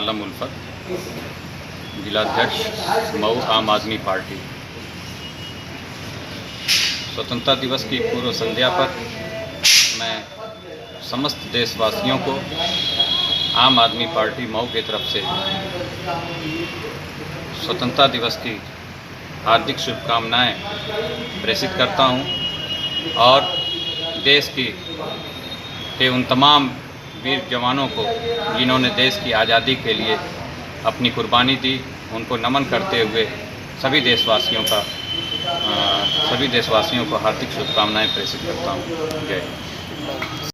आलम उल्फत, जिलाध्यक्ष मऊ आम आदमी पार्टी। स्वतंत्रता दिवस की पूर्व संध्या पर मैं समस्त देशवासियों को आम आदमी पार्टी मऊ की तरफ से स्वतंत्रता दिवस की हार्दिक शुभकामनाएं प्रेषित करता हूं और देश के उन तमाम वीर जवानों को जिन्होंने देश की आज़ादी के लिए अपनी कुर्बानी दी, उनको नमन करते हुए सभी देशवासियों को हार्दिक शुभकामनाएं प्रेषित करता हूं। जय हिंद।